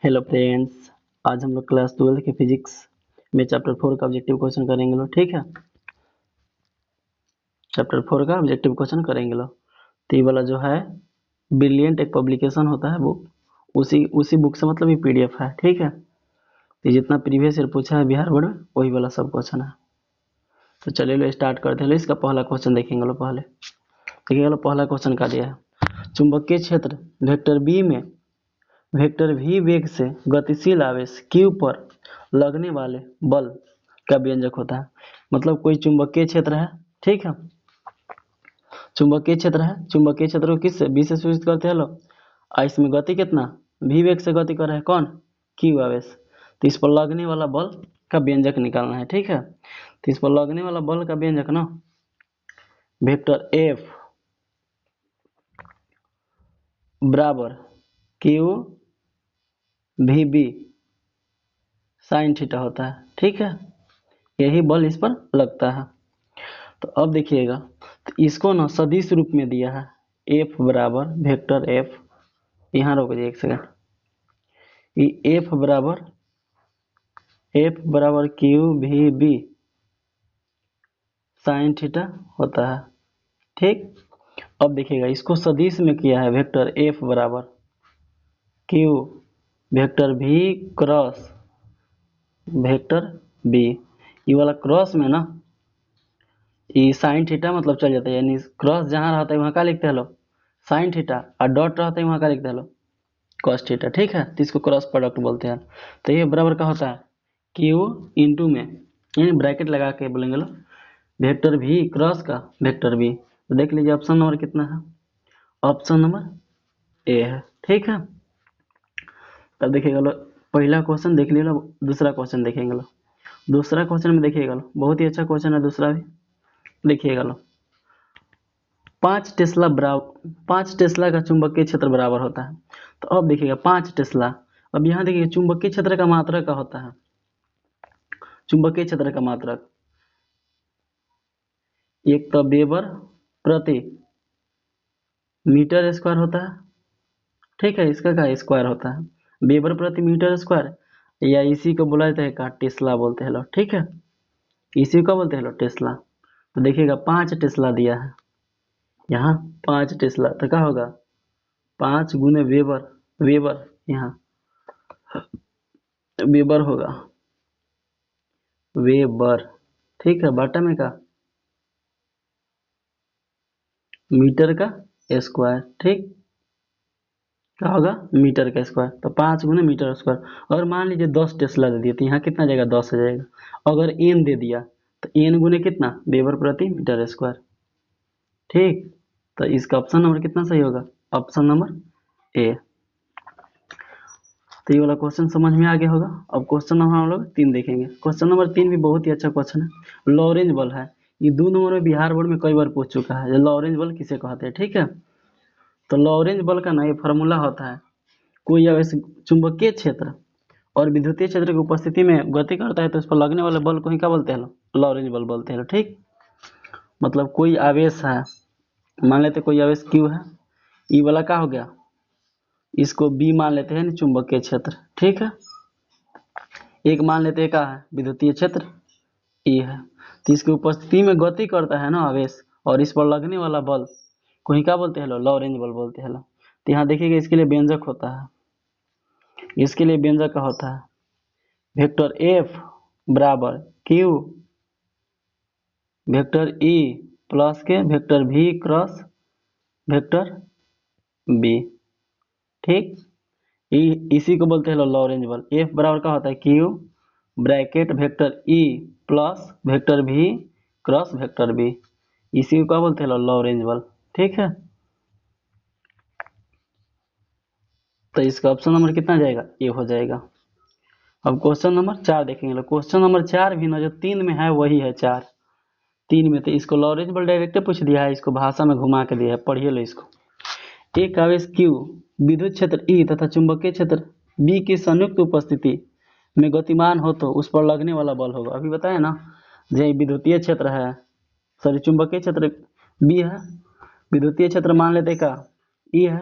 Hello friends, आज हम लोग क्लास 12 के फिजिक्स में चैप्टर 4 का ऑब्जेक्टिव क्वेश्चन करेंगे लोग। ठीक है, चैप्टर 4 का ऑब्जेक्टिव क्वेश्चन करेंगे लोग। तो ये वाला जो है ब्रिलियंट एक पब्लिकेशन होता है बुक, उसी बुक से मतलब ये पीडीएफ है। ठीक है, तो जितना प्रीवियस ईयर पूछा है बिहार बोर्ड में वही वाला सब क्वेश्चन है। तो चलिए लो स्टार्ट करते हैं। इसका पहला क्वेश्चन देखेंगे लोग। पहले देखिए लो, पहला क्वेश्चन का दिया है चुंबकीय क्षेत्र वेक्टर बी में वेक्टर v वेग से गतिशील आवेश q पर लगने वाले बल का व्यंजक होता है। मतलब कोई चुंबकीय क्षेत्र है, ठीक है, चुंबकीय क्षेत्र है, चुंबकीय क्षेत्र को किससे b से सूचित करते हैं लोग। इसमें गति कितना v वेग से गति कर रहा है कौन, q आवेश। तो इस पर लगने वाला बल का व्यंजक निकालना है। ठीक है, तो इस पर लगने वाला बल का व्यंजक ना वेक्टर f बराबर q भी बी साइन थीटा होता है। ठीक है, यही बल इस पर लगता है। तो अब देखिएगा, तो इसको ना सदिश रूप में दिया है f बराबर वेक्टर f, यहाँ रोक दीजिए एक सेकंड। ये f बराबर क्यू भी बी साइन थीटा होता है। ठीक, अब देखिएगा इसको सदिश में किया है वेक्टर f बराबर क्यू वेक्टर भी क्रॉस वेक्टर बी। ये वाला क्रॉस में ना ये साइन थीटा मतलब चल जाता है, यानी क्रॉस जहाँ रहता है वहाँ का लिखते हैं लोग साइन थीटा, और डॉट रहता है वहाँ का लिखते हैं लोग कॉस थीटा। ठीक है, तो इसको क्रॉस प्रोडक्ट बोलते हैं। तो ये बराबर का होता है क्यू इंटू में, यानी ब्रैकेट लगा के बोलेंगे लोग वेक्टर भी क्रॉस का वेक्टर बी। तो देख लीजिए ऑप्शन नंबर कितना है, ऑप्शन नंबर ए है। ठीक है, तब देखिएगा लो पहला क्वेश्चन देख लीजिए, दूसरा क्वेश्चन देखेंगे लो। दूसरा क्वेश्चन में देखिएगा लो, बहुत ही अच्छा क्वेश्चन है दूसरा भी। देखिएगा लो, 5 टेस्ला का चुंबकीय क्षेत्र बराबर होता है। तो अब देखिएगा 5 टेस्ला, अब यहाँ देखिए चुंबकीय क्षेत्र का मात्रक का होता है, चुंबकीय क्षेत्र का मात्रक एक तो वेबर प्रति मीटर स्क्वायर होता है। ठीक है, इसका क्या स्क्वायर होता है, वेबर प्रति मीटर स्क्वायर, या इसी को बोला जाता है का टेस्ला बोलते हैं लोग। ठीक है, इसी को बोलते हैं लोग टेस्ला। तो देखिएगा 5 टेस्ला दिया है, यहाँ 5 टेस्ला, तो क्या होगा 5 गुने वेबर, वेबर यहाँ वेबर होगा वेबर। ठीक है, बटा में का मीटर का स्क्वायर। ठीक, क्या होगा मीटर का स्क्वायर, तो 5 गुना मीटर स्क्वायर। और मान लीजिए 10 टेस्ला दे दिया, तो यहाँ कितना जाएगा 10 हो जाएगा। अगर एन दे दिया तो एन गुने कितना वेबर प्रति मीटर स्क्वायर। ठीक, तो इसका ऑप्शन नंबर कितना सही होगा, ऑप्शन नंबर ए। तो ये वाला क्वेश्चन समझ में आ गया होगा। अब क्वेश्चन नंबर हम लोग 3 देखेंगे। क्वेश्चन नंबर 3 भी बहुत ही अच्छा क्वेश्चन है। लॉरेंज बल है, ये 2 नंबर में बिहार बोर्ड में कई बार पूछ चुका है, लॉरेंज बल किसे कहते हैं। ठीक है, तो लॉरेंज बल का ना ये फार्मूला होता है, कोई आवेश चुंबकीय क्षेत्र और विद्युतीय क्षेत्र की उपस्थिति में गति करता है तो उस पर लगने वाले बल को ही क्या बोलते हैं, लॉरेंज बल बोलते हैं। ठीक, मतलब कोई आवेश है, मान लेते कोई आवेश क्यू है, ई वाला क्या हो गया, इसको बी मान लेते हैं चुंबकीय क्षेत्र। ठीक है, एक मान लेते हैं क्या है विद्युतीय क्षेत्र ई है, तो इसकी उपस्थिति में गति करता है ना आवेश, और इस पर लगने वाला बल को ही क्या बोलते हैं, लॉरेंज बल बोलते हैं। तो यहाँ देखिएगा इसके लिए व्यंजक होता है, इसके लिए व्यंजक का होता है वेक्टर एफ बराबर क्यू वेक्टर ई प्लस के वेक्टर भी क्रॉस वेक्टर बी। ठीक, इसी को बोलते हैं लॉरेंज बल। एफ बराबर का होता है Q bracket vector E plus vector भी क्रॉस वेक्टर बी, इसी को क्या बोलते हैं लॉरेंज बल। ठीक है, तो इसका ऑप्शन नंबर कितना जाएगा, ये हो जाएगा। अब क्वेश्चन नंबर 4 देखेंगे। क्वेश्चन नंबर 4 भी ना जो 3 में है वही है 4, 3 में तो इसको लॉरेंज बल डायरेक्ट पूछ दिया है, इसको भाषा में घुमा के दिया है, पढ़िए लो इसको। एक आवेश Q विद्युत क्षेत्र E तथा चुंबकीय क्षेत्र B की संयुक्त उपस्थिति में गतिमान हो तो उस पर लगने वाला बल होगा। अभी बताया ना, जो विद्युतीय क्षेत्र है, सॉरी चुंबकीय क्षेत्र B है, विद्युतीय क्षेत्र मान लेते का E है,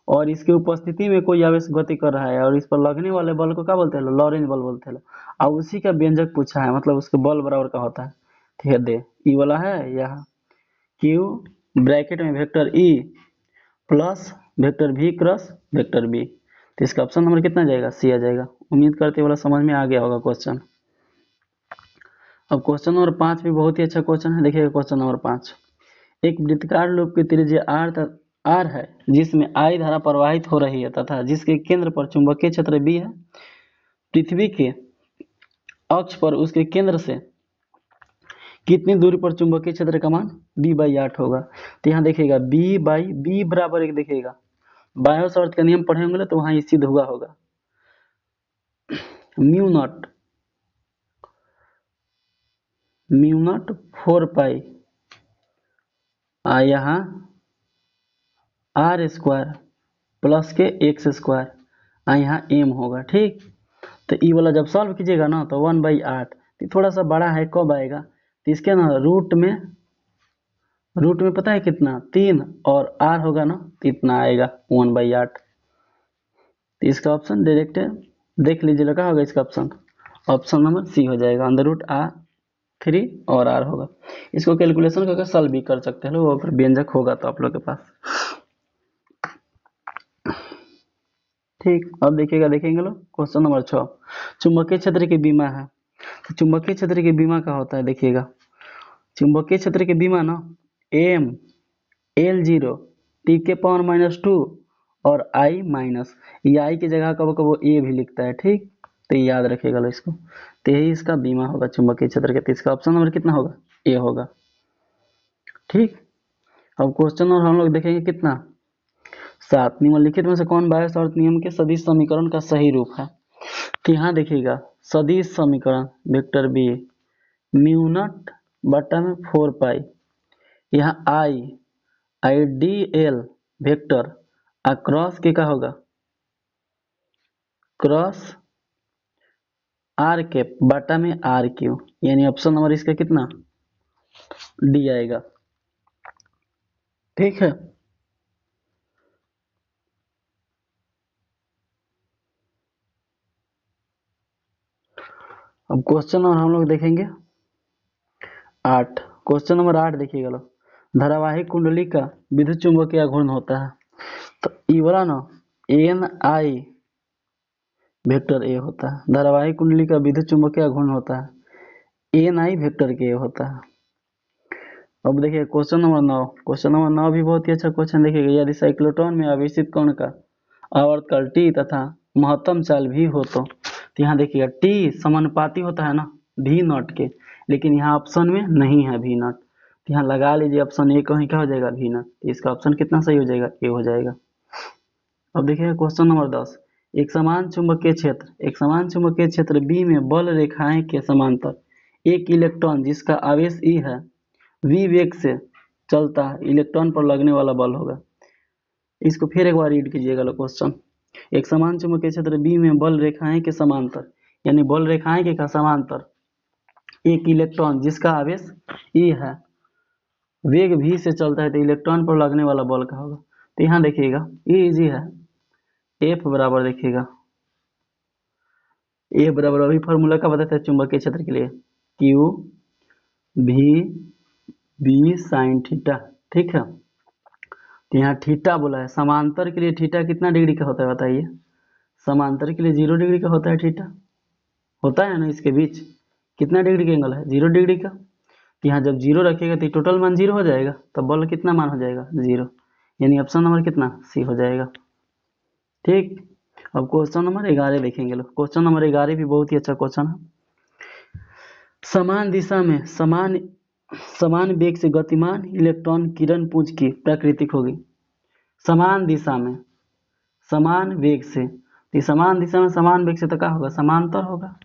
और इसकी उपस्थिति में कोई आवेश गति कर रहा है और इस पर लगने वाले बल को क्या बोलते हैं, लॉरेंज बल बोलते हैं। और उसी का व्यंजक पूछा है, मतलब उसके बल बराबर का होता है। ठीक है, दे ई वाला है यहाँ क्यू ब्रैकेट में vector E plus vector V cross vector B. तो इसका ऑप्शन नंबर कितना जाएगा, सी आ जाएगा। उम्मीद करते वाला समझ में आ गया होगा क्वेश्चन। अब क्वेश्चन नंबर 5 भी बहुत ही अच्छा क्वेश्चन है। देखिएगा क्वेश्चन नंबर 5, एक वृत्ताकार लूप की त्रिज्या आर है जिसमें आई धारा प्रवाहित हो रही है तथा जिसके केंद्र पर चुंबकीय क्षेत्र बी है। पृथ्वी के अक्ष पर उसके केंद्र से कितनी दूरी पर चुंबकीय क्षेत्र का मान b/8 होगा। तो यहाँ देखिएगा b/b बराबर एक, देखिएगा बायो शर्त का नियम पढ़े होंगे तो वहां सिद्ध हुआ होगा। म्यू नॉट 4 पाई यहाँ आर स्क्वायर प्लस के एक्स स्क्वायर यहाँ एम होगा। ठीक, तो ई वाला जब सॉल्व कीजिएगा ना तो 1/8 थोड़ा सा बड़ा है, कब आएगा, तो इसके ना रूट में पता है कितना, 3 और आर होगा ना तो इतना आएगा 1/8। तो इसका ऑप्शन डायरेक्ट देख लीजिए क्या होगा इसका ऑप्शन, ऑप्शन नंबर सी हो जाएगा। √3 और आर होगा। इसको कैलकुलेशन करके सॉल्व भी कर सकते हैं लोग, अगर व्यंजक होगा तो आप लोग के पास। ठीक, अब देखेंगे लोग क्वेश्चन नंबर 6, चुंबकीय क्षेत्र की बीमा है। तो चुंबकीय क्षेत्र की बीमा का होता है, देखिएगा चुंबकीय क्षेत्र की बीमा ना एम L0 T⁻⁻2 और I माइनस, ये आई की जगह कब कब ए भी लिखता है। ठीक, तो याद रखिएगा लो इसको। तो यही इसका बीमा होगा चुंबकीय क्षेत्र के। तो इसका ऑप्शन नंबर कितना होगा, ए होगा। ठीक, अब क्वेश्चन और हम लोग देखेंगे कितना, 7, निम्नलिखित में से कौन बायो शर्त नियम के सदिश समीकरण का सही रूप है। तो यहाँ देखिएगा सदिश समीकरण वेक्टर बी म्यू नॉट बटा में 4 पाई, यहाँ I D L vector cross के का होगा, क्रॉस आर कैप बटा में आर क्यू, यानी ऑप्शन नंबर इसका कितना, डी आएगा। ठीक है, अब क्वेश्चन और हम लोग देखेंगे 8, क्वेश्चन नंबर 8 देखिएगा लो, धारावाहिक कुंडली का विद्युत चुंबकीय घूर्ण होता है। तो ई वाला ना एन आई वेक्टर ए होता है, धारावाहिक कुंडली का विद्युत चुंबकीय घूर्ण होता है एन आई वेक्टर के होता है। अब देखिए क्वेश्चन नंबर 9, क्वेश्चन नंबर 9 भी बहुत ही अच्छा क्वेश्चन। देखिएगा यदि साइक्लोट्रॉन में आवेशित कण का आवर्तकाल टी तथा महत्तम चाल भी हो तो यहाँ देखिएगा टी समानुपाती होता है ना भी नॉट के, लेकिन यहाँ ऑप्शन में नहीं है भी नॉट। तो यहाँ लगा लीजिए ऑप्शन ए कहीं क्या हो जाएगा, भी नॉट। तो इसका ऑप्शन कितना सही हो जाएगा, ए हो जाएगा। अब देखिएगा क्वेश्चन नंबर 10, एक समान चुंबकीय क्षेत्र बी में बल रेखाएं के समांतर एक इलेक्ट्रॉन जिसका आवेश ई है v वेग से चलता है, इलेक्ट्रॉन पर लगने वाला बल होगा। इसको फिर एक बार रीड कीजिएगा क्वेश्चन, एक समान चुंबकीय क्षेत्र बी में बल रेखाएं के समांतर, यानी बल रेखाएं के समांतर एक इलेक्ट्रॉन जिसका आवेश ई है वेग v से चलता है, तो इलेक्ट्रॉन पर लगने वाला बल का होगा। तो यहाँ देखिएगा ये इजी है, F बराबर देखिएगा ए बराबर अभी फॉर्मूला का बताते हैं चुंबकीय क्षेत्र के लिए, Q V B sine theta. ठीक है, तो यहाँ थीटा बोला है, समांतर के लिए थीटा कितना डिग्री का होता है बताइए, समांतर के लिए 0 डिग्री का होता है थीटा, होता है ना, इसके बीच कितना डिग्री का एंगल है, 0 डिग्री का। तो यहाँ जब 0 रखिएगा तो टोटल मान 0 हो जाएगा, तो बल कितना मान हो जाएगा, 0, यानी ऑप्शन नंबर कितना, सी हो जाएगा। ठीक, अब क्वेश्चन नंबर 11 देखेंगे लोग, क्वेश्चन नंबर 11 भी बहुत ही अच्छा क्वेश्चन है। समान दिशा में समान वेग से गतिमान इलेक्ट्रॉन किरण पुंज की प्राकृतिक होगी। समान दिशा में समान वेग से, तो समान दिशा में समान वेग से तो क्या होगा, समांतर होगा।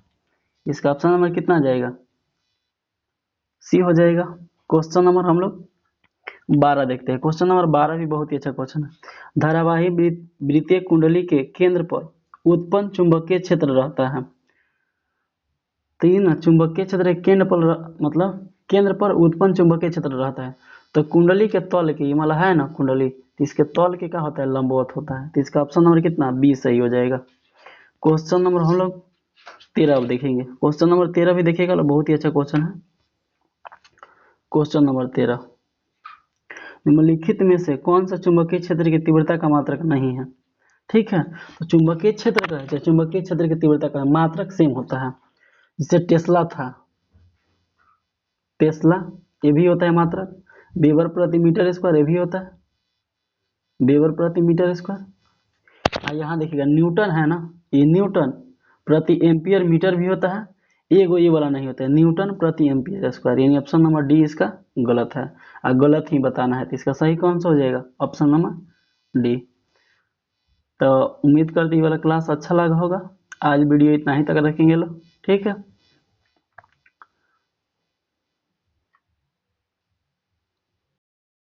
इसका ऑप्शन नंबर कितना जाएगा, सी हो जाएगा। क्वेश्चन नंबर हम लोग 12 देखते हैं, क्वेश्चन नंबर 12 भी बहुत ही अच्छा क्वेश्चन है। धारावाही वृत्तीय कुंडली के केंद्र पर उत्पन्न चुंबकीय क्षेत्र रहता है। तीन चुंबकीय क्षेत्र केंद्र पर मतलब केंद्र पर उत्पन्न चुंबकीय क्षेत्र रहता है, तो कुंडली के तल के, ये वाला है ना कुंडली, तो इसके तल के क्या होता है, लंबवत होता है। तो इसका ऑप्शन नंबर कितना, बी सही हो जाएगा। क्वेश्चन नंबर हम लोग 13 अब देखेंगे। क्वेश्चन नंबर 13 भी देखिएगा, बहुत ही अच्छा क्वेश्चन है। क्वेश्चन नंबर 13, निम्नलिखित में से कौन सा चुंबकीय क्षेत्र की तीव्रता का मात्रक नहीं है। ठीक है, तो चुंबकीय क्षेत्र का है, चुंबकीय क्षेत्र की तीव्रता का मात्रक सेम होता है। जैसे टेस्ला था, टेस्ला, ये भी होता है मात्रक। वेबर प्रति मीटर स्क्वायर, ये भी होता है वेबर प्रति मीटर स्क्वायर। यहाँ देखिएगा न्यूटन है ना, ये न्यूटन प्रति एम्पियर मीटर भी होता है। ये वाला नहीं होता है, न्यूटन प्रति एम्पियर स्क्वायर, यानी ऑप्शन नंबर डी इसका गलत है। और गलत ही बताना है, तो इसका सही कौन सा हो जाएगा, ऑप्शन नंबर डी। तो उम्मीद करते ये वाला क्लास अच्छा लगा होगा। आज वीडियो इतना ही तक रखेंगे लोग, ठीक है।